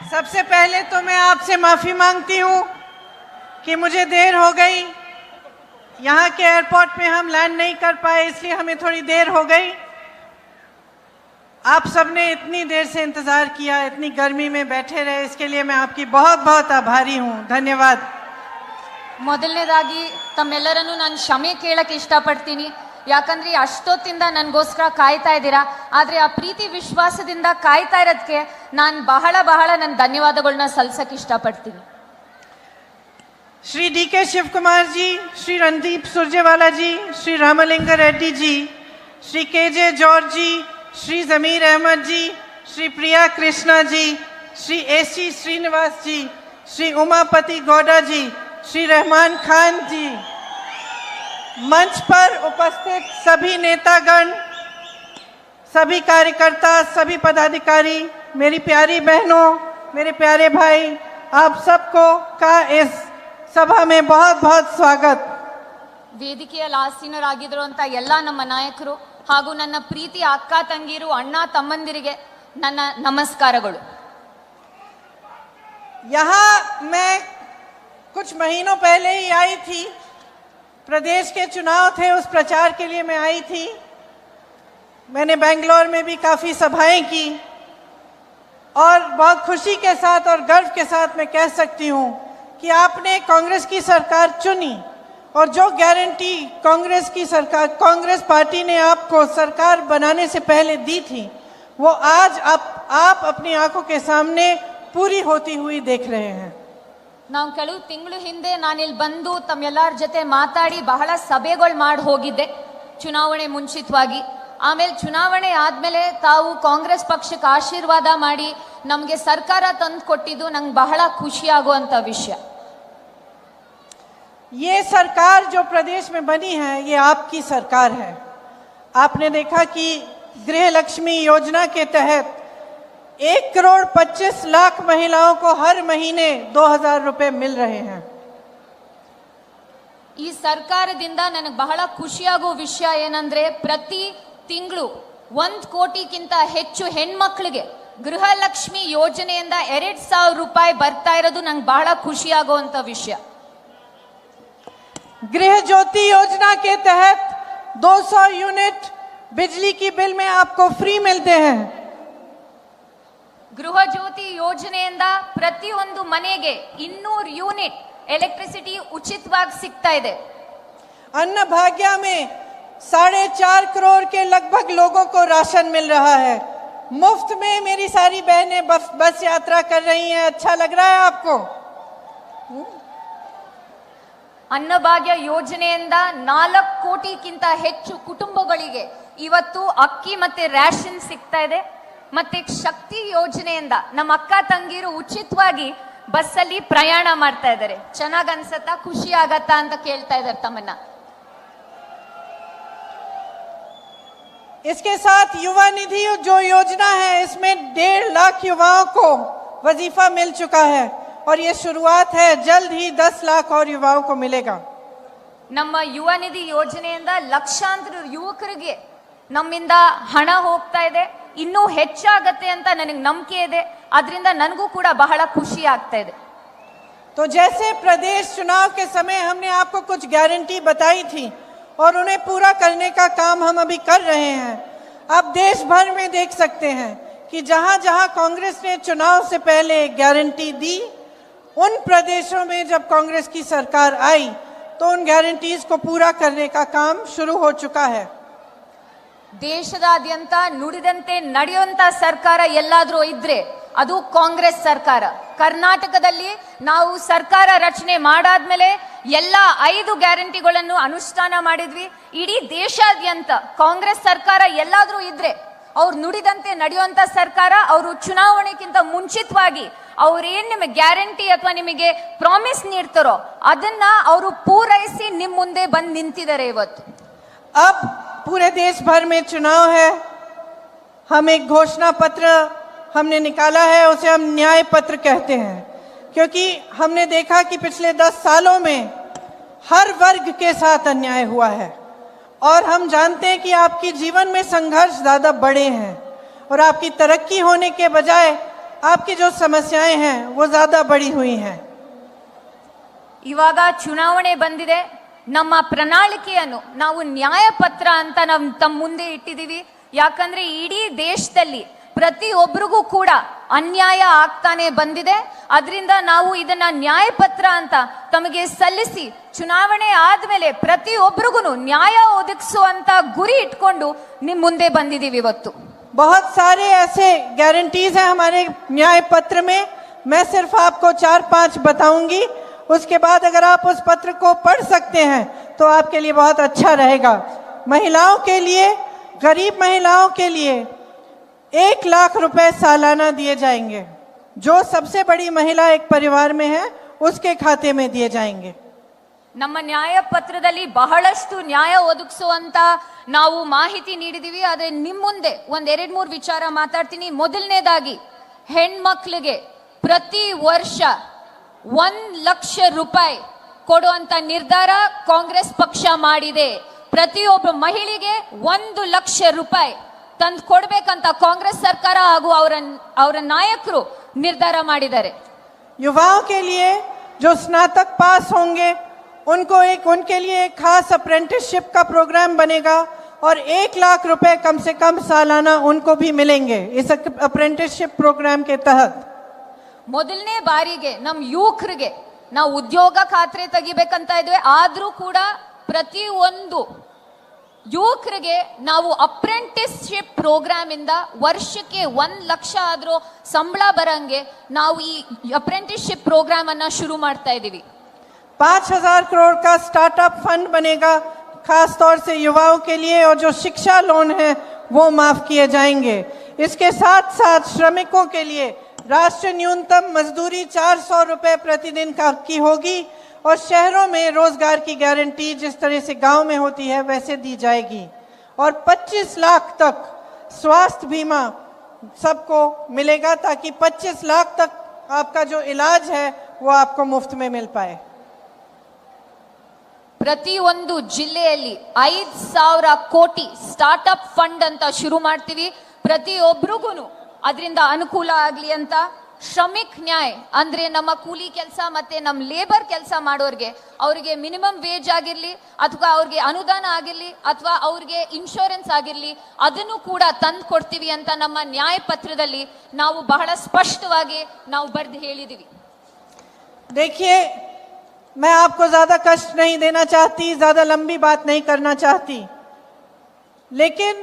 सबसे पहले तो मैं आपसे माफ़ी मांगती हूँ कि मुझे देर हो गई। यहाँ के एयरपोर्ट पे हम लैंड नहीं कर पाए, इसलिए हमें थोड़ी देर हो गई। आप सबने इतनी देर से इंतज़ार किया, इतनी गर्मी में बैठे रहे, इसके लिए मैं आपकी बहुत बहुत आभारी हूँ। धन्यवाद। ಮೊದಲನೇದಾಗಿ ತಮ್ಮೆಲ್ಲರನ್ನು ನಾನು ಕ್ಷಮೆ ಕೇಳಕ್ಕೆ ಇಷ್ಟಪಡ್ತೀನಿ. ಯಾಕಂದ್ರೆ ಅಷ್ಟೊತ್ತಿಂದ ನನಗೋಸ್ಕರ ಕಾಯ್ತಾ ಇದ್ದೀರಾ. ಆದರೆ ಆ ಪ್ರೀತಿ ವಿಶ್ವಾಸದಿಂದ ಕಾಯ್ತಾ ಇರೋದಕ್ಕೆ ನಾನು ಬಹಳ ನನ್ನ ಧನ್ಯವಾದಗಳನ್ನ ಸಲ್ಲಿಸಕ್ಕೆ ಇಷ್ಟಪಡ್ತೀನಿ. श्री DK शिव कुमार जी, श्री रणदीप सुरजेवाला जी, श्री रामलिंग रेड्डी जी, श्री KJ जॉर्ज जी, श्री जमीर अहमद जी, श्री प्रिया कृष्णा जी, श्री AC श्रीनिवास जी, श्री उमापति गौड़ा जी, श्री रहमान खान जी, मंच पर उपस्थित सभी नेतागण, सभी कार्यकर्ता, सभी पदाधिकारी, मेरी प्यारी बहनों, मेरे प्यारे भाई, आप सबको का इस सभा में बहुत बहुत स्वागत। ವೇದಿಕೆಯಲ್ಲಿ ಆಸೀನರಾಗಿರುವಂತ ಎಲ್ಲ ನಮ್ಮ ನಾಯಕರು ಹಾಗೂ ನನ್ನ ಪ್ರೀತಿ ಅಕ್ಕ ತಂಗಿರು ಅಣ್ಣ ತಮ್ಮಂದಿರಿಗೆ ನನ್ನ ನಮಸ್ಕಾರಗಳು. यहाँ मैं कुछ महीनों पहले ही आई थी, प्रदेश के चुनाव थे, उस प्रचार के लिए मैं आई थी। मैंने बेंगलोर में भी काफ़ी सभाएं की और बहुत खुशी के साथ और गर्व के साथ मैं कह सकती हूँ कि आपने कांग्रेस की सरकार चुनी और जो गारंटी कांग्रेस की सरकार, कांग्रेस पार्टी ने आपको सरकार बनाने से पहले दी थी, वो आज आप अपनी आंखों के सामने पूरी होती हुई देख रहे हैं। ನಾವು ಕೆಲವು ತಿಂಗಳು ಹಿಂದೆ ನಾನಿಲ್ಲಿ ಬಂದು ತಮ್ಮೆಲ್ಲರ ಜೊತೆ ಮಾತಾಡಿ ಬಹಳ ಸಭೆಗಳು ಮಾಡಿ ಹೋಗಿದ್ದೆ ಚುನಾವಣೆ ಮುಂಚಿತವಾಗಿ. ಆಮೇಲೆ ಚುನಾವಣೆ ಆದ್ಮೇಲೆ ತಾವು ಕಾಂಗ್ರೆಸ್ ಪಕ್ಷಕ್ಕೆ ಆಶೀರ್ವಾದ ಮಾಡಿ ನಮಗೆ ಸರ್ಕಾರ ತಂದು ಕೊಟ್ಟಿದ್ದು ನಂಗೆ ಬಹಳ ಖುಷಿ ಆಗುವಂತ ವಿಷಯ. ये सरकार जो प्रदेश में बनी है, ये आपकी सरकार है। आपने देखा कि गृह लक्ष्मी योजना के तहत 1,25,00,000 महिलाओं को हर महीने 2,000 रुपए मिल रहे हैं। ಈ ಸರ್ಕಾರದಿಂದ ನನಗೆ ಬಹಳ ಖುಷಿಯಾಗುವ ವಿಷಯ ಏನಂದ್ರೆ ಪ್ರತಿ ತಿಂಗಳು 1 ಕೋಟಿಗಿಂತ ಹೆಚ್ಚು ಹೆಣ್ಮಕ್ಳಿಗೆ ಗೃಹಲಕ್ಷ್ಮಿ ಯೋಜನೆಯಿಂದ 2,000 ರೂಪಾಯಿ ಬರ್ತಾ ಇರೋದು ನಂಗೆ ಬಹಳ ಖುಷಿಯಾಗುವಂತ ವಿಷಯ. गृह ज्योति योजना के तहत 200 यूनिट बिजली की बिल में आपको फ्री मिलते हैं। ಗೃಹ ಜ್ಯೋತಿ ಯೋಜನೆಯಿಂದ ಪ್ರತಿಯೊಂದು ಮನೆಗೆ 200 ಯೂನಿಟ್ ಎಲೆಕ್ಟ್ರಿಸಿಟಿ ಉಚಿತವಾಗಿ ಸಿಗ್ತಾ ಇದೆ. अन्न भाग्य में 4.5 करोड़ के लगभग लोगों को राशन मिल रहा है। मुफ्त में मेरी सारी बहनें बस यात्रा कर रही हैं। अच्छा लग रहा है आपको? ಅನ್ನಭಾಗ್ಯ ಯೋಜನೆಯಿಂದ 4 ಕೋಟಿಗಿಂತ ಹೆಚ್ಚು ಕುಟುಂಬಗಳಿಗೆ ಇವತ್ತು ಅಕ್ಕಿ ಮತ್ತೆ ರೇಷನ್ ಸಿಗ್ತಾ ಇದೆ. ಮತ್ತೆ ಶಕ್ತಿ ಯೋಜನೆಯಿಂದ ನಮ್ಮ ಅಕ್ಕ ತಂಗಿರು ಉಚಿತವಾಗಿ ಬಸ್ಸಲ್ಲಿ ಪ್ರಯಾಣ ಮಾಡ್ತಾ ಇದ್ದಾರೆ. ಚೆನ್ನಾಗ್ ಅನ್ಸತ್ತಾ, ಖುಷಿ ಆಗತ್ತಾ ಅಂತ ಕೇಳ್ತಾ ಇದ್ದಾರೆ ತಮ್ಮನ್ನ. इसके साथ युवा निधि जो योजना है, इसमें 1.5 लाख युवाओं को वजीफा मिल चुका है और ये शुरुआत है, जल्द ही 10 लाख और युवाओं को मिलेगा। ನಮ್ಮ ಯುವ ನಿಧಿ ಯೋಜನೆಯಿಂದ ಲಕ್ಷಾಂತರ ಯುವಕರಿಗೆ ನಮ್ಮಿಂದ ಹಣ ಹೋಗ್ತಾ ಇದೆ. ಇನ್ನೂ ಹೆಚ್ಚಾಗತ್ತೆ ಅಂತ ನನಗೆ ನಂಬಿಕೆ ಇದೆ. ಅದರಿಂದ ನನಗೂ ಕೂಡ ಬಹಳ ಖುಷಿ ಆಗ್ತಾ ಇದೆ. तो जैसे प्रदेश चुनाव के समय हमने आपको कुछ गारंटी बताई थी और उन्हें पूरा करने का काम हम अभी कर रहे हैं। आप देश भर में देख सकते हैं कि जहां जहां कांग्रेस ने चुनाव से पहले गारंटी दी, उन प्रदेशों में जब कांग्रेस की सरकार आई तो उन गारंटीज को पूरा करने का काम शुरू हो चुका है। ದೇಶದಾದ್ಯಂತ ನುಡಿದಂತೆ ನಡೆಯುವಂತ ಸರ್ಕಾರ ಎಲ್ಲಾದ್ರೂ ಇದ್ರೆ ಅದು ಕಾಂಗ್ರೆಸ್ ಸರ್ಕಾರ. ಕರ್ನಾಟಕದಲ್ಲಿ ನಾವು ಸರ್ಕಾರ ರಚನೆ ಮಾಡಾದ್ಮೇಲೆ ಎಲ್ಲ 5 ಗ್ಯಾರಂಟಿಗಳನ್ನು ಅನುಷ್ಠಾನ ಮಾಡಿದ್ವಿ. ಇಡೀ ದೇಶಾದ್ಯಂತ ಕಾಂಗ್ರೆಸ್ ಸರ್ಕಾರ ಎಲ್ಲಾದ್ರೂ ಇದ್ರೆ ಅವ್ರು ನುಡಿದಂತೆ ನಡೆಯುವಂತ ಸರ್ಕಾರ. ಅವರು ಚುನಾವಣೆಗಿಂತ ಮುಂಚಿತವಾಗಿ ಅವ್ರೇನ್ ನಿಮಗೆ ಗ್ಯಾರಂಟಿ ಅಥವಾ ನಿಮಗೆ ಪ್ರಾಮಿಸ್ ನೀಡ್ತಾರೋ ಅದನ್ನ ಅವರು ಪೂರೈಸಿ ನಿಮ್ ಮುಂದೆ ಬಂದು ನಿಂತಿದ್ದಾರೆ ಇವತ್ತು. अब पूरे देश भर में चुनाव है। हम एक घोषणा पत्र हमने निकाला है, उसे हम न्याय पत्र कहते हैं, क्योंकि हमने देखा कि पिछले 10 सालों में हर वर्ग के साथ अन्याय हुआ है और हम जानते हैं कि आपकी जीवन में संघर्ष ज़्यादा बड़े हैं और आपकी तरक्की होने के बजाय आपकी जो समस्याएं हैं वो ज्यादा बढ़ी हुई हैं। ಇವಾಗ ಚುನಾವಣೆ ಬಂದಿದೆ, ನಮ್ಮ ಪ್ರಣಾಳಿಕೆಯನ್ನು ನಾವು ನ್ಯಾಯಪತ್ರ ಅಂತ ನಾವು ತಮ್ಮ ಮುಂದೆ ಇಟ್ಟಿದ್ದೀವಿ. ಯಾಕಂದ್ರೆ ಇಡೀ ದೇಶದಲ್ಲಿ ಪ್ರತಿಯೊಬ್ಬರಿಗೂ ಕೂಡ ಅನ್ಯಾಯ ಆಗ್ತಾನೆ ಬಂದಿದೆ. ಅದರಿಂದ ನಾವು ಇದನ್ನ ನ್ಯಾಯಪತ್ರ ಅಂತ ತಮಗೆ ಸಲ್ಲಿಸಿ ಚುನಾವಣೆ ಆದ್ಮೇಲೆ ಪ್ರತಿಯೊಬ್ಬರಿಗೂ ನ್ಯಾಯ ಒದಗಿಸುವಂತ ಗುರಿ ಇಟ್ಕೊಂಡು ನಿಮ್ ಮುಂದೆ ಬಂದಿದ್ದೀವಿ ಇವತ್ತು. बहुत सारे ऐसे गारंटीज हैं हमारे न्याय पत्र में, मैं सिर्फ आपको 4-5 बताऊंगी। उसके बाद अगर आप उस पत्र को पढ़ सकते हैं तो आपके लिए बहुत अच्छा रहेगा। महिलाओं के लिए, गरीब महिलाओं के लिए 1 लाख रुपए सालाना दिए जाएंगे। जो सबसे बड़ी महिला एक परिवार में है उसके खाते में दिए जाएंगे। ನಮ್ಮ ನ್ಯಾಯ ಪತ್ರದಲ್ಲಿ ಬಹಳಷ್ಟು ನ್ಯಾಯ ಒದಗಿಸುವಂತ ನಾವು ಮಾಹಿತಿ ನೀಡಿದೀವಿ. ಆದ್ರೆ ನಿಮ್ ಮುಂದೆ ಒಂದ್ 2-3 ವಿಚಾರ ಮಾತಾಡ್ತೀನಿ. ಮೊದಲನೇದಾಗಿ ಹೆಣ್ಮಕ್ಳಿಗೆ ಪ್ರತಿ ವರ್ಷ 1 ಲಕ್ಷ ರೂಪಾಯಿ ಕೊಡುವಂತ ನಿರ್ಧಾರ ಕಾಂಗ್ರೆಸ್ ಪಕ್ಷ ಮಾಡಿದೆ. ಪ್ರತಿಯೊಬ್ಬ ಮಹಿಳೆಗೆ 1 ಲಕ್ಷ ರೂಪಾಯಿ ತಂದು ಕೊಡ್ಬೇಕಂತ ಕಾಂಗ್ರೆಸ್ ಸರ್ಕಾರ ಹಾಗೂ ಅವರ ನಾಯಕರು ನಿರ್ಧಾರ ಮಾಡಿದ್ದಾರೆ. युवाओं के लिए जो स्नातक पास होंगे उनके लिए एक खास अप्रेंटिसशिप का प्रोग्राम बनेगा और 1 लाख रुपए कम से कम सालाना उनको भी मिलेंगे इस अप्रेंटिसशिप प्रोग्राम के तहत। ಮೊದಲನೇ ಬಾರಿಗೆ ನಮ್ಮ ಯುವಕರಿಗೆ ನಾವು ಉದ್ಯೋಗ ಖಾತ್ರಿ ತೆಗಿಬೇಕಂತ ಇದ್ವಿ. ಆದ್ರೂ ಕೂಡ ಪ್ರತಿಯೊಂದು ಯುವಕರಿಗೆ ನಾವು ಅಪ್ರೆಂಟಿಸ್ಶಿಪ್ ಪ್ರೋಗ್ರಾಮ್ ಇಂದ ವರ್ಷಕ್ಕೆ 1 ಲಕ್ಷ ಆದ್ರೂ ಸಂಬಳ ಬರಂಗೆ ನಾವು ಈ ಅಪ್ರೆಂಟಿಸ್ಶಿಪ್ ಪ್ರೋಗ್ರಾಮ್ ಅನ್ನ ಶುರು ಮಾಡ್ತಾ ಇದೀವಿ. 5,000 करोड़ का स्टार्टअप फंड बनेगा खास तौर से युवाओं के लिए, और जो शिक्षा लोन है वो माफ किए जाएंगे। इसके साथ साथ श्रमिकों के लिए राष्ट्रीय न्यूनतम मजदूरी 400 रुपए प्रतिदिन की होगी और शहरों में रोजगार की गारंटी जिस तरह से गांव में होती है वैसे दी जाएगी। और 25 लाख तक स्वास्थ्य बीमा सबको मिलेगा ताकि 25 लाख तक आपका जो इलाज है वो आपको मुफ्त में मिल पाए। ಪ್ರತಿಯೊಂದು ಜಿಲ್ಲೆಯಲ್ಲಿ 5,000 ಕೋಟಿ ಸ್ಟಾರ್ಟ್ಅಪ್ ಫಂಡ್ ಅಂತ ಶುರು ಮಾಡ್ತೀವಿ. ಪ್ರತಿಯೊಬ್ಬರಿಗೂ ಅದರಿಂದ ಅನುಕೂಲ ಆಗ್ಲಿ ಅಂತ ಶ್ರಮಿಕ್ ನ್ಯಾಯ್ ಅಂದ್ರೆ ನಮ್ಮ ಕೂಲಿ ಕೆಲಸ ಮತ್ತೆ ನಮ್ಮ ಲೇಬರ್ ಕೆಲಸ ಮಾಡೋರ್ಗೆ ಅವ್ರಿಗೆ ಮಿನಿಮಮ್ ವೇಜ್ ಆಗಿರ್ಲಿ ಅಥವಾ ಅವ್ರಿಗೆ ಅನುದಾನ ಆಗಿರ್ಲಿ ಅಥವಾ ಅವ್ರಿಗೆ ಇನ್ಶೂರೆನ್ಸ್ ಆಗಿರ್ಲಿ ಅದನ್ನು ಕೂಡ ತಂದು ಕೊಡ್ತೀವಿ ಅಂತ ನಮ್ಮ ನ್ಯಾಯ ಪತ್ರದಲ್ಲಿ ನಾವು ಬಹಳ ಸ್ಪಷ್ಟವಾಗಿ ನಾವು ಬರೆದು ಹೇಳಿದೀವಿ. देखिए, मैं आपको ज्यादा कष्ट नहीं देना चाहती, ज्यादा लंबी बात नहीं करना चाहती, लेकिन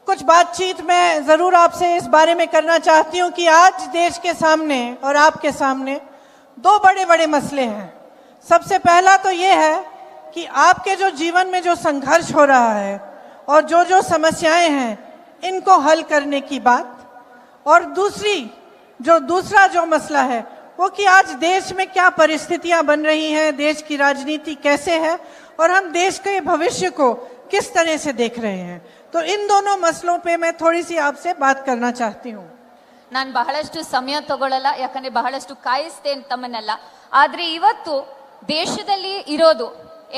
कुछ बातचीत मैं जरूर आपसे इस बारे में करना चाहती हूं कि आज देश के सामने और आपके सामने 2 बड़े बड़े मसले हैं। सबसे पहला तो ये है कि आपके जो जीवन में जो संघर्ष हो रहा है और जो समस्याएं हैं इनको हल करने की बात, और दूसरा जो मसला है वो कि आज देश में क्या परिस्थितियां बन रही हैं, देश की राजनीति कैसे है और हम देश के भविष्य को किस तरह से देख रहे हैं। तो इन दोनों मसलों पे मैं थोड़ी सी आपसे बात करना चाहती हूँ. ನಾನು ಬಹಳಷ್ಟು ಸಮಯ ತಗೊಳ್ಳಲ್ಲ, ಯಾಕಂದ್ರೆ ಬಹಳಷ್ಟು ಕಾಯಿಸ್ತೇನೆ ತಮ್ಮನ್ನೆಲ್ಲ. ಆದ್ರೆ ಇವತ್ತು ದೇಶದಲ್ಲಿ ಇರೋದು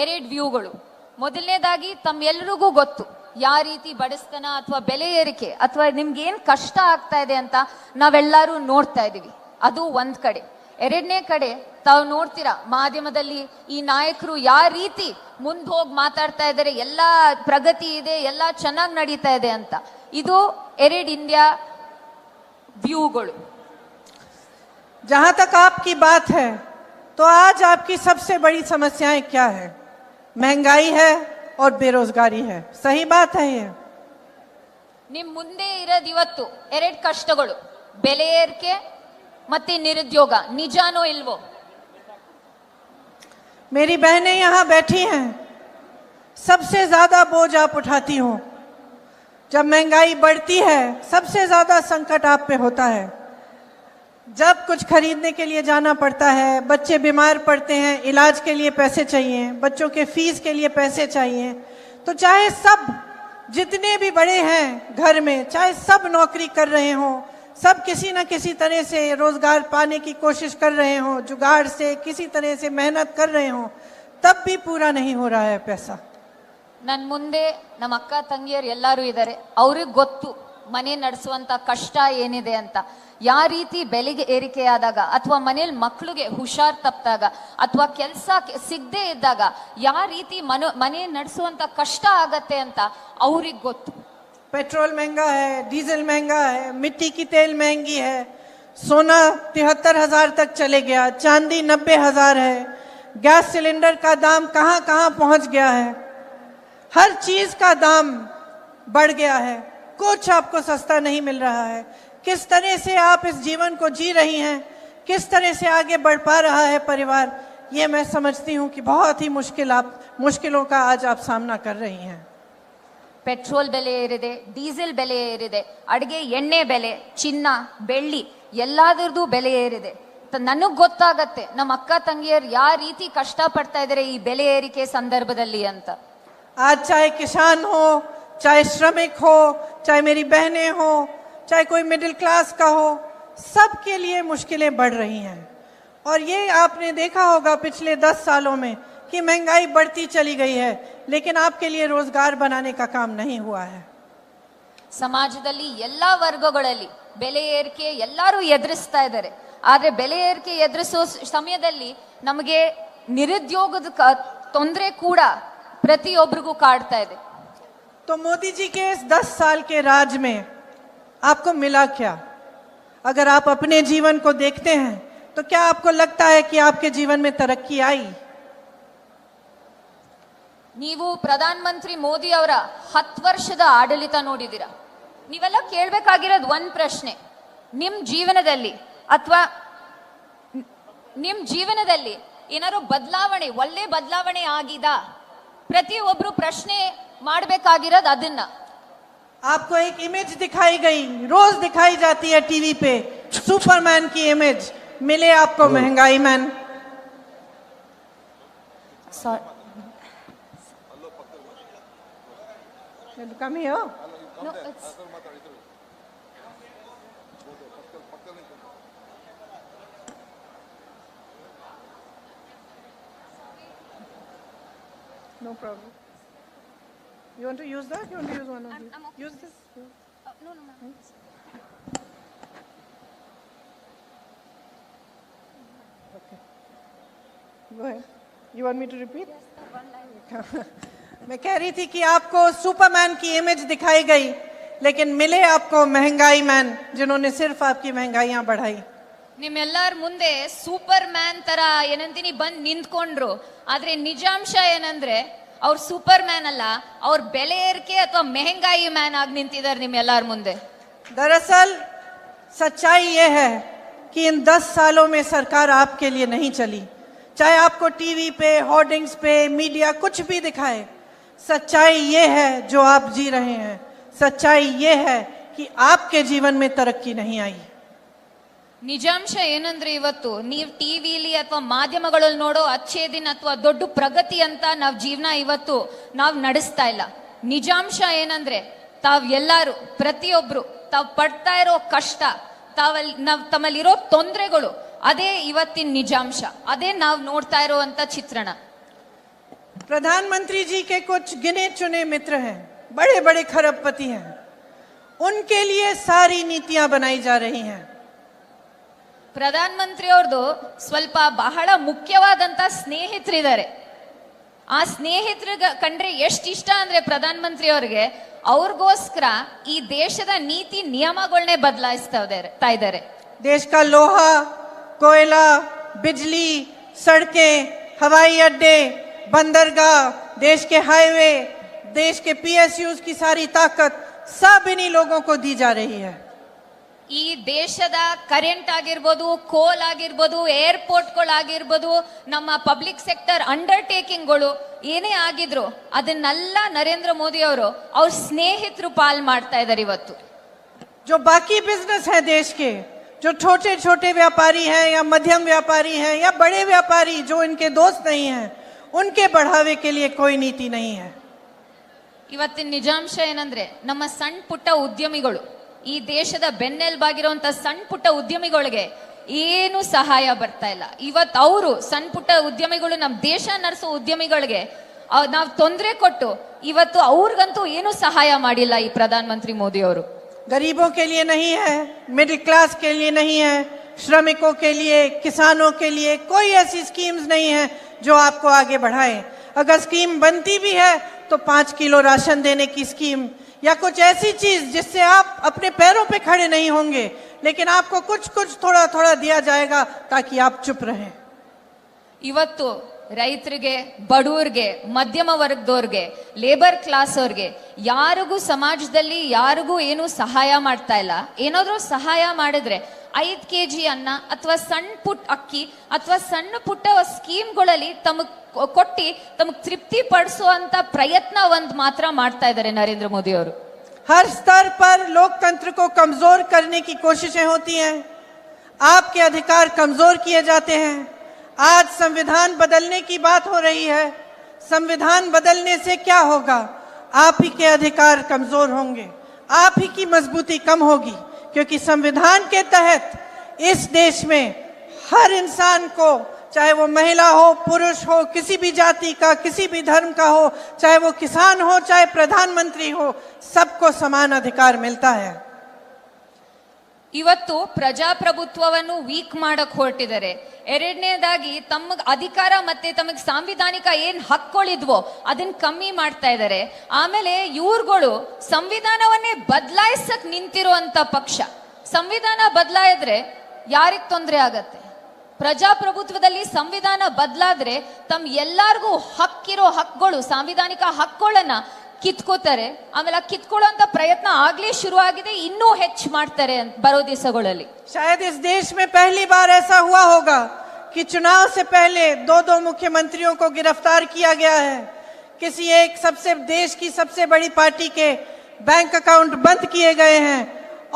2 ವ್ಯೂಗಳು. ಮೊದಲನೇದಾಗಿ ತಮ್ಮೆಲ್ಲರಿಗೂ ಗೊತ್ತು ಯಾವ ರೀತಿ ಬಡಸ್ತನ ಅಥವಾ ಬೆಲೆ ಏರಿಕೆ ಅಥವಾ ನಿಮ್ಗೆ ಏನ್ ಕಷ್ಟ ಆಗ್ತಾ ಇದೆ ಅಂತ ನಾವೆಲ್ಲರೂ ನೋಡ್ತಾ ಇದೀವಿ. ಅದು ಒಂದ್ ಕಡೆ. ಎರಡನೇ ಕಡೆ ತಾವು ನೋಡ್ತೀರಾ ಮಾಧ್ಯಮದಲ್ಲಿ ಈ ನಾಯಕರು ಯಾವ ರೀತಿ ಮುಂದೆ ಹೋಗಿ ಮಾತಾಡ್ತಾ ಇದ್ದಾರೆ, ಎಲ್ಲಾ ಪ್ರಗತಿ ಇದೆ, ಎಲ್ಲಾ ಚೆನ್ನಾಗಿ ನಡೀತಾ ಇದೆ ಅಂತ. ಇದು 2 ಇಂಡಿಯಾ ವ್ಯೂಗಳು. जहां तक आपकी बात है तो आज आपकी सबसे बड़ी समस्याएं क्या है? महंगाई है और बेरोजगारी है. सही बात है ये? ನಿಮ್ ಮುಂದೆ ಇರೋದು ಇವತ್ತು 2 ಕಷ್ಟಗಳು, ಬೆಲೆ ಏರಿಕೆ ಮತ್ತೆ ನಿರುದ್ಯೋಗ. ನಿಜಾನೋ ಇಲ್ವೋ? मेरी बहनें यहाँ बैठी हैं, सबसे ज्यादा बोझ आप उठाती हो. जब महंगाई बढ़ती है सबसे ज्यादा संकट आप पे होता है. जब कुछ खरीदने के लिए जाना पड़ता है, बच्चे बीमार पड़ते हैं, इलाज के लिए पैसे चाहिए, बच्चों के फीस के लिए पैसे चाहिए, तो चाहे सब जितने भी बड़े हैं घर में, चाहे सब नौकरी कर रहे हों, सब किसी न किसी तरह से रोजगार पाने की कोशिश कर रहे हों, जुगाड़ से किसी तरह से मेहनत कर रहे हों, तब भी पूरा नहीं हो रहा है पैसा. ನನ್ ಮುಂದೆ ನಮ್ಮ ಅಕ್ಕ ತಂಗಿಯರು ಎಲ್ಲರೂ ಇದ್ದಾರೆ. ಅವ್ರಿಗೆ ಗೊತ್ತು ಮನೆ ನಡೆಸುವಂತ ಕಷ್ಟ ಏನಿದೆ ಅಂತ. ಯಾವ ರೀತಿ ಬೆಲೆಗೆ ಏರಿಕೆಯಾದಾಗ ಅಥವಾ ಮನೇಲಿ ಮಕ್ಕಳಿಗೆ ಹುಷಾರ್ ತಪ್ಪಿದಾಗ ಅಥವಾ ಕೆಲಸ ಸಿಗದೆ ಇದ್ದಾಗ ಯಾವ ರೀತಿ ಮನೆ ನಡೆಸುವಂತ ಕಷ್ಟ ಆಗತ್ತೆ ಅಂತ ಅವ್ರಿಗೆ ಗೊತ್ತು. पेट्रोल महंगा है, डीजल महंगा है, मिट्टी की तेल महंगी है, सोना 73,000 तक चले गया, चांदी 90,000 है, गैस सिलेंडर का दाम कहां कहां पहुंच गया है, हर चीज का दाम बढ़ गया है, कुछ आपको सस्ता नहीं मिल रहा है। किस तरह से आप इस जीवन को जी रही हैं, किस तरह से आगे बढ़ पा रहा है परिवार, ये मैं समझती हूं कि बहुत ही मुश्किलों का आज आप सामना कर रही हैं। ಪೆಟ್ರೋಲ್ ಬೆಲೆ ಏರಿದೆ, ಡೀಸೆಲ್ ಬೆಲೆ ಏರಿದೆ, ಅಡಿಗೆ ಎಣ್ಣೆ ಬೆಲೆ, ಚಿನ್ನ ಬೆಳ್ಳಿ ಎಲ್ಲಾದ್ರದ್ದು ಬೆಲೆ ಏರಿದೆ. ನನಗ್ ಗೊತ್ತಾಗತ್ತೆ ನಮ್ಮ ಅಕ್ಕ ತಂಗಿಯರು ಯಾವ ರೀತಿ ಕಷ್ಟ ಪಡ್ತಾ ಇದಾರೆ ಈ ಬೆಲೆ ಏರಿಕೆ ಸಂದರ್ಭದಲ್ಲಿ ಅಂತ. आज चाहे किसान हो, चाहे श्रमिक हो, चाहे मेरी बहनें हो, चाहे कोई मिडिल क्लास का हो, सबके लिए मुश्किलें बढ़ रही हैं। और ये आपने देखा होगा पिछले 10 सालों में कि महंगाई बढ़ती चली गई है, लेकिन आपके लिए रोजगार बनाने का काम नहीं हुआ है। ಸಮಾಜದಲ್ಲಿ ಎಲ್ಲಾ ವರ್ಗಗಳಲ್ಲಿ ಬೆಲೆ ಏರಿಕೆ ಎಲ್ಲರೂ ಎದುರಿಸ್ತಾ ಇದ್ದಾರೆ. ಆದ್ರೆ ಬೆಲೆ ಏರಿಕೆ ಎದುರಿಸೋ ಸಮಯದಲ್ಲಿ ನಮಗೆ ನಿರುದ್ಯೋಗದ ತೊಂದರೆ ಕೂಡ ಪ್ರತಿಯೊಬ್ಬರಿಗೂ ಕಾಡ್ತಾ ಇದೆ. तो मोदी जी के इस 10 साल के राज में आपको मिला क्या? अगर आप अपने जीवन को देखते हैं तो क्या आपको लगता है कि आपके जीवन में तरक्की आई? ನೀವು ಪ್ರಧಾನ ಮಂತ್ರಿ ಮೋದಿ ಅವರ 10 ವರ್ಷದ ಆಡಳಿತ ನೋಡಿದಿರಾ. ನೀವೆಲ್ಲ ಕೇಳ್ಬೇಕಾಗಿರೋದು ಒಂದ್ ಪ್ರಶ್ನೆ, ನಿಮ್ ಜೀವನದಲ್ಲಿ ಅಥವಾ ನಿಮ್ ಜೀವನದಲ್ಲಿ ಏನಾದ್ರು ಬದಲಾವಣೆ, ಒಳ್ಳೆ ಬದಲಾವಣೆ ಆಗಿದಾ? ಪ್ರತಿಯೊಬ್ರು ಪ್ರಶ್ನೆ ಮಾಡ್ಬೇಕಾಗಿರೋದು ಅದನ್ನ. आपको एक इमेज दिखाई गई, रोज दिखाई जाती है टीवी पे, सुपरमैन की इमेज, मिले आपको महंगाई man? Come here. No, it's... No problem. You want to use that? You want to use one of these? I'm okay. Use this. No, ma'am. Okay. Go ahead. You want me to repeat? Yes, one line. मैं कह रही थी कि आपको Superman की image दिखाई गई, लेकिन मिले आपको महंगाई मैन, जिन्होंने सिर्फ आपकी महंगाइयां बढ़ाई। ನಿಮ್ಮೆಲ್ಲರ ಮುಂದೆ ಸೂಪರ್ ಮ್ಯಾನ್ ತರ ಏನಂತೀನಿ ಬಂದ್ ನಿಂತ್ಕೊಂಡ್ರು. ಆದ್ರೆ ನಿಜಾಂಶ ಏನಂದ್ರೆ ಅವ್ರು ಸೂಪರ್ ಮ್ಯಾನ್ ಅಲ್ಲ, ಅವ್ರ ಬೆಲೆ ಏರಿಕೆ ಅಥವಾ ಮೆಹಂಗಾಯಿ ಮ್ಯಾನ್ ಆಗಿ ನಿಂತಿದ್ದಾರೆ ನಿಮ್ಮೆಲ್ಲರ ಮುಂದೆ. दरअसल सच्चाई ये है कि इन 10 सालों में सरकार आपके लिए नहीं चली। चाहे आपको टीवी पे, होर्डिंग्स पे, मीडिया कुछ भी दिखाए, सच्चाई ये है जो आप जी रहे हैं। सच्चाई ये है कि आपके जीवन में तरक्की नहीं आई। ನಿಜಾಂಶ ಏನಂದ್ರೆ ಇವತ್ತು ನೀವ್ ಟಿವಿಲಿ ಅಥವಾ ಮಾಧ್ಯಮಗಳಲ್ಲಿ ನೋಡೋ ಅಚ್ಚೇ ದಿನ ಅಥವಾ ದೊಡ್ಡ ಪ್ರಗತಿ ಅಂತ ನಾವ್ ಜೀವನ ಇವತ್ತು ನಾವ್ ನಡೆಸ್ತಾ ಇಲ್ಲ. ನಿಜಾಂಶ ಏನಂದ್ರೆ ತಾವ್ ಎಲ್ಲಾರು ಪ್ರತಿಯೊಬ್ರು ತಾವ್ ಪಡ್ತಾ ಇರೋ ಕಷ್ಟ, ತಮ್ಮಲ್ಲಿರೋ ತೊಂದರೆಗಳು, ಅದೇ ಇವತ್ತಿನ ನಿಜಾಂಶ, ಅದೇ ನಾವ್ ನೋಡ್ತಾ ಇರೋಂತ ಚಿತ್ರಣ. प्रधानमंत्री जी के कुछ गिने चुने मित्र हैं, बड़े बड़े खरबपति हैं, उनके लिए सारी नीतियां बनाई जा रही हैं। ಪ್ರಧಾನ ಮಂತ್ರಿ ಅವ್ರದ್ದು ಸ್ವಲ್ಪ ಬಹಳ ಮುಖ್ಯವಾದಂತ ಸ್ನೇಹಿತರಿದ್ದಾರೆ. ಆ ಸ್ನೇಹಿತರಿಗೆ ಕಂಡ್ರೆ ಎಷ್ಟು ಇಷ್ಟ ಅಂದ್ರೆ ಪ್ರಧಾನ ಮಂತ್ರಿ ಅವ್ರಿಗೆ, ಅವ್ರಿಗೋಸ್ಕರ ಈ ದೇಶದ ನೀತಿ ನಿಯಮಗಳನ್ನೇ ಬದಲಾಯಿಸ್ತಾ ಇದ್ದಾರೆ. देश का लोहा, कोयला, बिजली, सड़कें, हवाई अड्डे, बंदरगाह, देश के हाईवे, देश के PSUs की सारी ताकत सब इन्हीं लोगों को दी जा रही है। ಈ ದೇಶದ ಕರೆಂಟ್ ಆಗಿರ್ಬೋದು, ಕೋಲ್ ಆಗಿರ್ಬೋದು, ಏರ್ಪೋರ್ಟ್ಗಳಾಗಿರ್ಬೋದು, ನಮ್ಮ ಪಬ್ಲಿಕ್ ಸೆಕ್ಟರ್ ಅಂಡರ್ಟೇಕಿಂಗ್ಗಳು ಏನೇ ಆಗಿದ್ರು ಅದನ್ನೆಲ್ಲ ನರೇಂದ್ರ ಮೋದಿ ಅವರು ಅವ್ರ ಸ್ನೇಹಿತರು ಪಾಲ್ ಮಾಡ್ತಾ ಇದ್ದಾರೆ ಇವತ್ತು. जो बाकी बिजनेस है देश के, जो छोटे छोटे व्यापारी हैं या मध्यम व्यापारी हैं या बड़े व्यापारी जो इनके दोस्त नहीं हैं, उनके बढ़ावे के लिए कोई नीति नहीं है। ಇವತ್ತಿನ ನಿಜಾಂಶ ಏನಂದ್ರೆ ನಮ್ಮ ಸಣ್ಣ ಪುಟ್ಟ ಉದ್ಯಮಿಗಳು, ಈ ದೇಶದ ಬೆನ್ನೆಲುಬಾಗಿರುವಂತ ಸಣ್ಣ ಪುಟ್ಟ ಉದ್ಯಮಿಗಳಿಗೆ ಏನು ಸಹಾಯ ಬರ್ತಾ ಇಲ್ಲ. ಇವತ್ತು ಅವರು ಸಣ್ಣ ಪುಟ್ಟ ಉದ್ಯಮಿಗಳು, ನಮ್ಮ ದೇಶ ನಡೆಸೋ ಉದ್ಯಮಿಗಳಿಗೆ ನಾವು ತೊಂದರೆ ಕೊಟ್ಟು ಇವತ್ತು ಅವ್ರಿಗಂತೂ ಏನು ಸಹಾಯ ಮಾಡಿಲ್ಲ ಈ ಪ್ರಧಾನ ಮಂತ್ರಿ ಮೋದಿ ಅವರು. गरीबों के लिए नहीं है, मिडिल क्लास के लिए नहीं है, श्रमिकों के लिए, किसानों के लिए कोई ऐसी स्कीम्स नहीं है जो आपको आगे बढ़ाए। अगर स्कीम बनती भी है तो 5 किलो राशन देने की स्कीम या कुछ ऐसी चीज जिससे आप अपने पैरों पे खड़े नहीं होंगे, लेकिन आपको कुछ कुछ थोड़ा थोड़ा दिया जाएगा ताकि आप चुप रहें। ಇವತ್ತು ರೈತರಿಗೆ, ಬಡವರಿಗೆ, ಮಧ್ಯಮ ವರ್ಗದವ್ರಿಗೆ, ಲೇಬರ್ ಕ್ಲಾಸ್ ಅವ್ರಿಗೆ ಯಾರಿಗೂ ಸಮಾಜದಲ್ಲಿ ಯಾರಿಗೂ ಏನು ಸಹಾಯ ಮಾಡ್ತಾ ಇಲ್ಲ. ಏನಾದ್ರೂ ಸಹಾಯ ಮಾಡಿದ್ರೆ 5 kg ಅನ್ನ ಅಥವಾ ಸಣ್ಣ ಪುಟ್ಟ ಅಕ್ಕಿ ಅಥವಾ ಸಣ್ಣ ಪುಟ್ಟ ಸ್ಕೀಮ್ಗಳಲ್ಲಿ ತಮಗ್ ಕೊಟ್ಟಿ ತಮಗ್ ತೃಪ್ತಿ ಪಡಿಸುವಂತ ಪ್ರಯತ್ನ ಒಂದ್ ಮಾತ್ರ ಮಾಡ್ತಾ ಇದ್ದಾರೆ ನರೇಂದ್ರ ಮೋದಿ ಅವರು. हर स्तर पर लोकतंत्र को कमजोर करने की कोशिशें होती हैं, आपके अधिकार कमजोर किए जाते हैं। आज संविधान बदलने की बात हो रही है, संविधान बदलने से क्या होगा? आप ही के अधिकार कमजोर होंगे, आप ही की मजबूती कम होगी, क्योंकि संविधान के तहत इस देश में हर इंसान को, चाहे वो महिला हो, पुरुष हो, किसी भी जाति का, किसी भी धर्म का हो, चाहे वो किसान हो, चाहे प्रधानमंत्री हो, सबको समान अधिकार मिलता है। ಇವತ್ತು ಪ್ರಜಾಪ್ರಭುತ್ವವನ್ನು ವೀಕ್ ಮಾಡಕ್ ಹೊರಟಿದ್ದಾರೆ. ಎರಡನೇದಾಗಿ ತಮ್ಮ ಅಧಿಕಾರ ಮತ್ತೆ ತಮಗೆ ಸಾಂವಿಧಾನಿಕ ಏನ್ ಹಕ್ಕುಗಳಿದ್ವೋ ಅದನ್ನ ಕಮ್ಮಿ ಮಾಡ್ತಾ ಇದ್ದಾರೆ. ಆಮೇಲೆ ಇವ್ರುಗಳು ಸಂವಿಧಾನವನ್ನೇ ಬದಲಾಯಿಸಕ್ ನಿಂತಿರುವಂತ ಪಕ್ಷ. ಸಂವಿಧಾನ ಬದಲಾಯಿದ್ರೆ ಯಾರಿಗ್ ತೊಂದರೆ ಆಗತ್ತೆ? ಪ್ರಜಾಪ್ರಭುತ್ವದಲ್ಲಿ ಸಂವಿಧಾನ ಬದಲಾದ್ರೆ ತಮ್ಮ ಎಲ್ಲಾರ್ಗೂ ಹಕ್ಕಿರೋ ಹಕ್ಕುಗಳು, ಸಾಂವಿಧಾನಿಕ ಹಕ್ಕುಗಳನ್ನ ಕಿತ್ಕೋತಾರೆ. ಆಮೇಲೆ ಕಿತ್ಕೊಳ್ಳುವಂತ ಪ್ರಯತ್ನ ಆಗ್ಲೇ ಶುರು ಆಗಿದೆ, ಇನ್ನೂ ಹೆಚ್ಚು ಮಾಡ್ತಾರೆ ಬರೋ ದಿವಸಗಳಲ್ಲಿ. शायद इस देश में पहली बार ऐसा हुआ होगा कि चुनाव से पहले 2 मुख्यमंत्रियों को गिरफ्तार किया गया है। किसी एक देश की सबसे बड़ी पार्टी के बैंक अकाउंट बंद किए गए हैं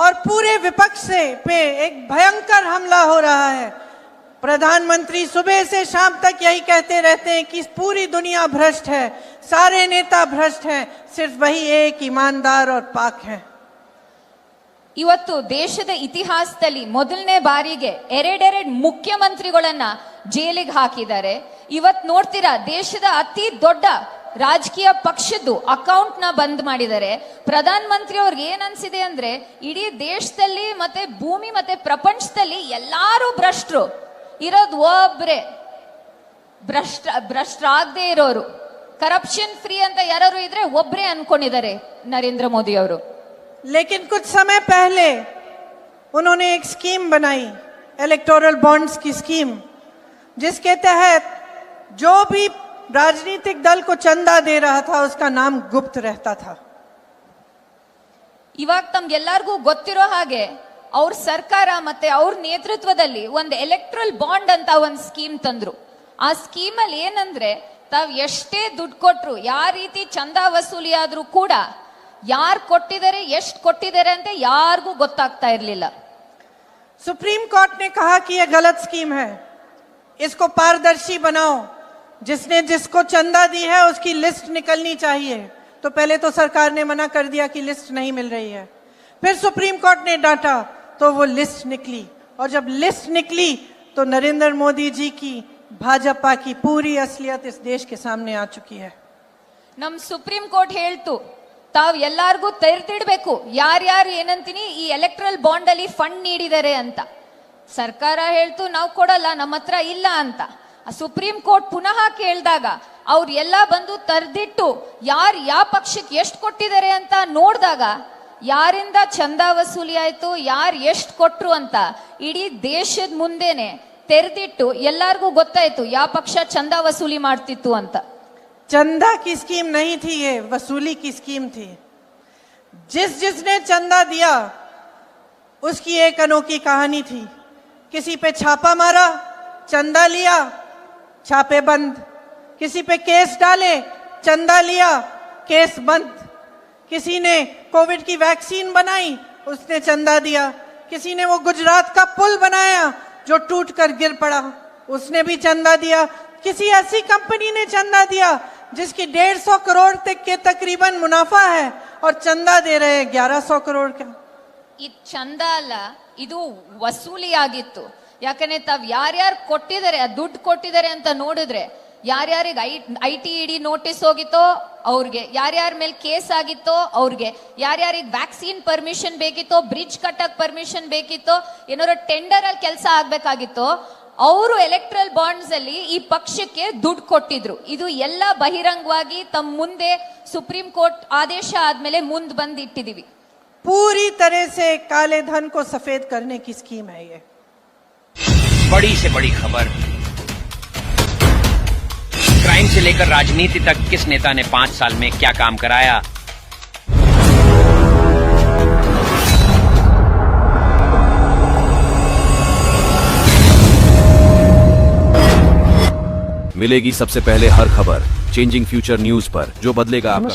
और पूरे विपक्ष पे एक भयंकर हमला हो रहा है। प्रधानमंत्री सुबह से शाम तक यही कहते रहते हैं कि पूरी दुनिया भ्रष्ट है, सारे नेता भ्रष्ट हैं, सिर्फ वही एक ईमानदार और पाक है। ಇವತ್ತು ದೇಶದ ಇತಿಹಾಸದಲ್ಲಿ ಮೊದಲನೇ ಬಾರಿಗೆ ಎರಡೆರಡು ಮುಖ್ಯಮಂತ್ರಿಗಳನ್ನ ಜೈಲಿಗೆ ಹಾಕಿದ್ದಾರೆ. ಇವತ್ ನೋಡ್ತೀರಾ, ದೇಶದ ಅತಿ ದೊಡ್ಡ ರಾಜಕೀಯ ಪಕ್ಷದ್ದು ಅಕೌಂಟ್ ನ ಬಂದ್ ಮಾಡಿದ್ದಾರೆ. ಪ್ರಧಾನ ಮಂತ್ರಿ ಅವ್ರಿಗೆ ಏನ್ ಅನ್ಸಿದೆ ಅಂದ್ರೆ, ಇಡೀ ದೇಶದಲ್ಲಿ ಮತ್ತೆ ಭೂಮಿ ಮತ್ತೆ ಪ್ರಪಂಚದಲ್ಲಿ ಎಲ್ಲಾರು ಭ್ರಷ್ಟರು ಇರೋದು ಒಬ್ರೆ, ಭ್ರಷ್ಟರಾಗದೆ ಇರೋರು, ಕರಪ್ಷನ್ ಫ್ರೀ ಅಂತ ಯಾರು ಇದ್ರೆ ಒಬ್ರೆ ಅನ್ಕೊಂಡಿದ್ದಾರೆ ನರೇಂದ್ರ ಮೋದಿ ಅವರು. लेकिन कुछ समय पहले उन्होंने एक स्कीम बनाई, इलेक्टोरल बॉन्ड्स की स्कीम, जिसके तहत जो भी राजनीतिक दल को चंदा दे रहा था उसका नाम गुप्त रहता था। ಇವಾಗ ತಮ್ಗೆಲ್ಲರಿಗೂ ಗೊತ್ತಿರೋ ಹಾಗೆ ಅವ್ರ ಸರ್ಕಾರ ಮತ್ತೆ ಅವ್ರ ನೇತೃತ್ವದಲ್ಲಿ ಒಂದು ಎಲೆಕ್ಟ್ರಲ್ ಬಾಂಡ್ ಅಂತ ಒಂದು ಸ್ಕೀಮ್ ತಂದ್ರು. ಆ ಸ್ಕೀಮ್ ಅಲ್ಲಿ ಏನಂದ್ರೆ, ತಾವ್ ಎಷ್ಟೇ ದುಡ್ಡು ಕೊಟ್ರು, ಯಾವ ರೀತಿ ಚಂದಾ ವಸೂಲಿ ಆದ್ರೂ ಕೂಡ ಯಾರು ಕೊಟ್ಟಿದ್ದಾರೆ, ಎಷ್ಟು ಕೊಟ್ಟಿದ್ದಾರೆ ಅಂತ ಯಾರಿಗೂ ಗೊತ್ತಾಗ್ತಾ ಇರಲಿಲ್ಲ. सुप्रीम कोर्ट ने कहा कि यह गलत स्कीम है, इसको पारदर्शी बनाओ, जिसने जिसको चंदा दी है उसकी लिस्ट निकलनी चाहिए। तो पहले तो सरकार ने मना कर दिया कि लिस्ट नहीं मिल रही है, फिर सुप्रीम कोर्ट ने डांटा तो वो लिस्ट निकली, और जब लिस्ट निकली तो नरेंद्र मोदी जी की भाजपा की पूरी असलियत इस देश के सामने आ चुकी है। ನಮ್ ಸುಪ್ರೀಂ ಕೋರ್ಟ್ ಹೇಳ್ತು, ತಾವ್ ಎಲ್ಲಾರ್ಗೂ ತೆರೆದಿಡ್ಬೇಕು ಯಾರ್ಯಾರು ಏನಂತೀನಿ ಈ ಎಲೆಕ್ಟ್ರಲ್ ಬಾಂಡ್ ಅಲ್ಲಿ ಫಂಡ್ ನೀಡಿದ್ದಾರೆ ಅಂತ. ಸರ್ಕಾರ ಹೇಳ್ತು ನಾವು ಕೊಡಲ್ಲ, ನಮ್ಮ ಹತ್ರ ಇಲ್ಲ ಅಂತ. ಸುಪ್ರೀಂ ಕೋರ್ಟ್ ಪುನಃ ಕೇಳಿದಾಗ ಅವ್ರು ಎಲ್ಲ ಬಂದು ತರ್ದಿಟ್ಟು ಯಾರು ಯಾವ ಪಕ್ಷಕ್ಕೆ ಎಷ್ಟು ಕೊಟ್ಟಿದ್ದಾರೆ ಅಂತ ನೋಡಿದಾಗ, ಯಾರಿಂದ ಚಂದಾ ವಸೂಲಿ ಆಯ್ತು, ಯಾರು ಎಷ್ಟು ಕೊಟ್ರು ಅಂತ ಇಡೀ ದೇಶದ ಮುಂದೆನೆ ತೆರೆದಿಟ್ಟು ಎಲ್ಲಾರ್ಗೂ ಗೊತ್ತಾಯ್ತು ಯಾವ ಪಕ್ಷ ಚಂದಾ ವಸೂಲಿ ಮಾಡ್ತಿತ್ತು ಅಂತ. चंदा की स्कीम नहीं थी, ये वसूली की स्कीम थी। जिसने चंदा दिया उसकी एक अनोखी कहानी थी। किसी पे छापा मारा, चंदा लिया, छापे बंद। किसी पे केस डाले, चंदा लिया, केस बंद। किसी ने कोविड की वैक्सीन बनाई, उसने चंदा दिया। किसी ने वो गुजरात का पुल बनाया जो टूट कर गिर पड़ा, उसने भी चंदा दिया। किसी ऐसी कंपनी ने चंदा दिया जिसकी 150 करोड़ तक के तकरीबन मुनाफा है और चंदा दे रहे हैं 1100 करोड़ का। ಇದು ಚಂದ ಅಲ್ಲ, ಇದು ವಸೂಲಿ ಆಗಿತ್ತು. ಯಾಕಂದ್ರೆ ತಾವ್ ಯಾರ್ಯಾರು ಕೊಟ್ಟಿದ್ದಾರೆ, ದುಡ್ಡು ಕೊಟ್ಟಿದ್ದಾರೆ ಅಂತ ನೋಡಿದ್ರೆ ಯಾರ್ಯಾರಿಗೆ ITED ನೋಟಿಸ್ ಹೋಗಿತ್ತೋ ಅವ್ರಿಗೆ, ಯಾರ್ಯಾರ ಮೇಲೆ ಕೇಸ್ ಆಗಿತ್ತೋ ಅವ್ರಿಗೆ, ಯಾರ್ಯಾರಿಗೆ ವ್ಯಾಕ್ಸಿನ್ ಪರ್ಮಿಷನ್ ಬೇಕಿತ್ತೋ, ಬ್ರಿಡ್ಜ್ ಕಟ್ಟಕ್ ಪರ್ಮಿಷನ್ ಬೇಕಿತ್ತೋ, ಏನಾದ್ರು ಟೆಂಡರ್ ಅಲ್ಲಿ ಕೆಲಸ ಆಗ್ಬೇಕಾಗಿತ್ತೋ, ಅವರು ಎಲೆಕ್ಟ್ರಲ್ ಬಾಂಡ್ಸ್ ಅಲ್ಲಿ ಈ ಪಕ್ಷಕ್ಕೆ ದುಡ್ಡು ಕೊಟ್ಟಿದ್ರು. ಇದು ಎಲ್ಲ ಬಹಿರಂಗವಾಗಿ ತಮ್ಮ ಮುಂದೆ ಸುಪ್ರೀಂ ಕೋರ್ಟ್ ಆದೇಶ ಆದ್ಮೇಲೆ ಮುಂದ್ ಬಂದ್ ಇಟ್ಟಿದೀವಿ. पूरी तरह से काले धन को सफेद करने की स्कीम है ये. बड़ी से बड़ी खबर, क्राइम से लेकर राजनीति तक किस नेता ने 5 साल में क्या काम कराया। मिलेगी सबसे पहले हर खबर चेंजिंग फ्यूचर न्यूज पर, जो बदलेगा आपका